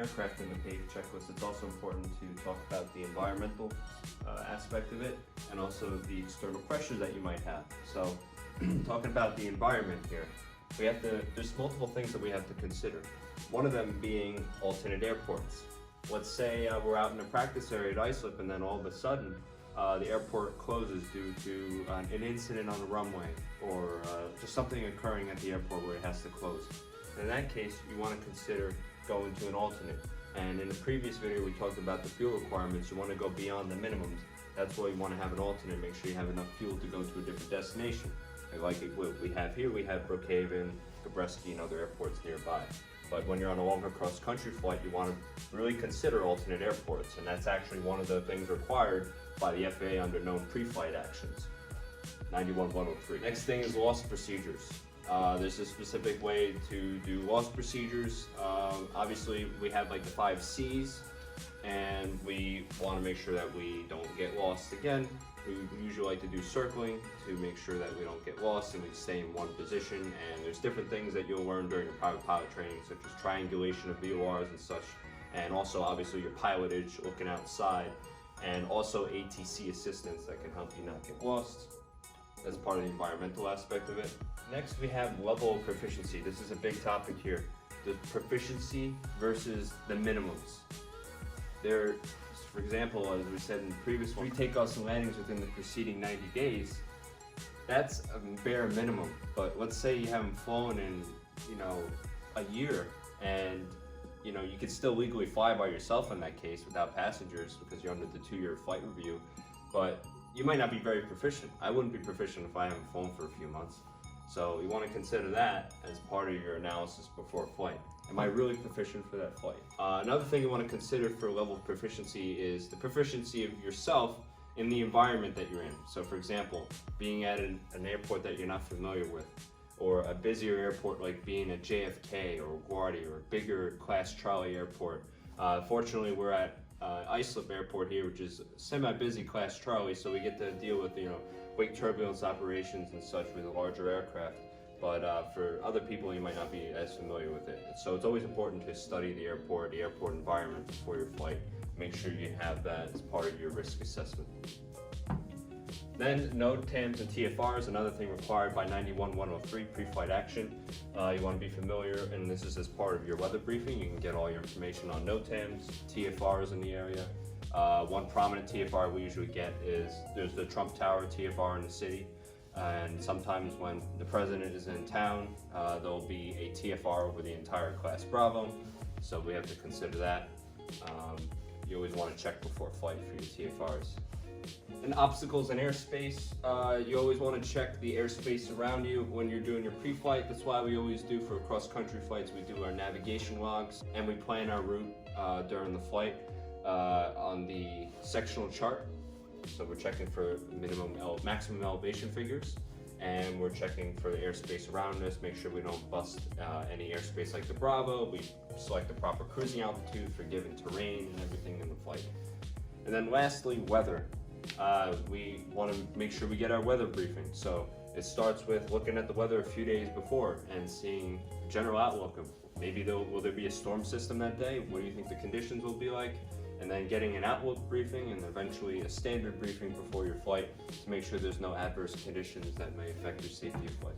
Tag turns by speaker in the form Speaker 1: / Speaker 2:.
Speaker 1: aircraft in the PAVE checklist, it's also important to talk about the environmental aspect of it and also the external pressures that you might have. So talking about the environment here, there's multiple things that we have to consider. One of them being alternate airports. Let's say we're out in a practice area at Islip and then all of a sudden the airport closes due to an incident on the runway or just something occurring at the airport where it has to close. In that case, you want to consider going to an alternate. And in the previous video, we talked about the fuel requirements. You want to go beyond the minimums. That's why you want to have an alternate. Make sure you have enough fuel to go to a different destination. And like what we have here, we have Brookhaven, Gabreski, and other airports nearby. But when you're on a longer cross-country flight, you want to really consider alternate airports. And that's actually one of the things required by the FAA under known pre-flight actions. 91-103. Next thing is loss procedures. There's a specific way to do loss procedures. Obviously, we have like the 5 C's, and we want to make sure that we don't get lost again. We usually like to do circling to make sure that we don't get lost and we stay in one position. And there's different things that you'll learn during your private pilot training, such as triangulation of VORs and such, and also obviously your pilotage, looking outside, and also ATC assistance that can help you not get lost. That's part of the environmental aspect of it. Next, we have level of proficiency. This is a big topic here. The proficiency versus the minimums. There, for example, as we said in the previous one, 3 takeoffs and landings within the preceding 90 days. That's a bare minimum. But let's say you haven't flown in, a year, and you could still legally fly by yourself in that case without passengers because you're under the 2-year flight review. But you might not be very proficient. I wouldn't be proficient if I haven't flown for a few months. So you want to consider that as part of your analysis before flight. Am I really proficient for that flight? Another thing you want to consider for level of proficiency is the proficiency of yourself in the environment that you're in. So for example, being at an airport that you're not familiar with, or a busier airport like being at JFK or LaGuardia or a bigger class Charlie airport. Fortunately, we're at Islip Airport here, which is semi-busy class Charlie, so we get to deal with wake turbulence operations and such with a larger aircraft. But for other people, you might not be as familiar with it. So it's always important to study the airport environment before your flight. Make sure you have that as part of your risk assessment. Then NOTAMs and TFRs, another thing required by 91-103 pre-flight action. You want to be familiar, and this is as part of your weather briefing. You can get all your information on NOTAMs, TFRs in the area. One prominent TFR we usually get is there's the Trump Tower TFR in the city, and sometimes when the president is in town, there'll be a TFR over the entire class Bravo, so we have to consider that. You always want to check before flight for your TFRs. And obstacles in airspace, you always want to check the airspace around you when you're doing your pre-flight. That's why we always do for cross-country flights, we do our navigation logs and we plan our route during the flight on the sectional chart. So we're checking for maximum elevation figures, and we're checking for the airspace around us, make sure we don't bust any airspace like the Bravo. We select the proper cruising altitude for given terrain and everything in the flight. And then lastly, weather. We want to make sure we get our weather briefing. So it starts with looking at the weather a few days before and seeing general outlook of maybe will there be a storm system that day? What do you think the conditions will be like? And then getting an outlook briefing and eventually a standard briefing before your flight to make sure there's no adverse conditions that may affect your safety of flight.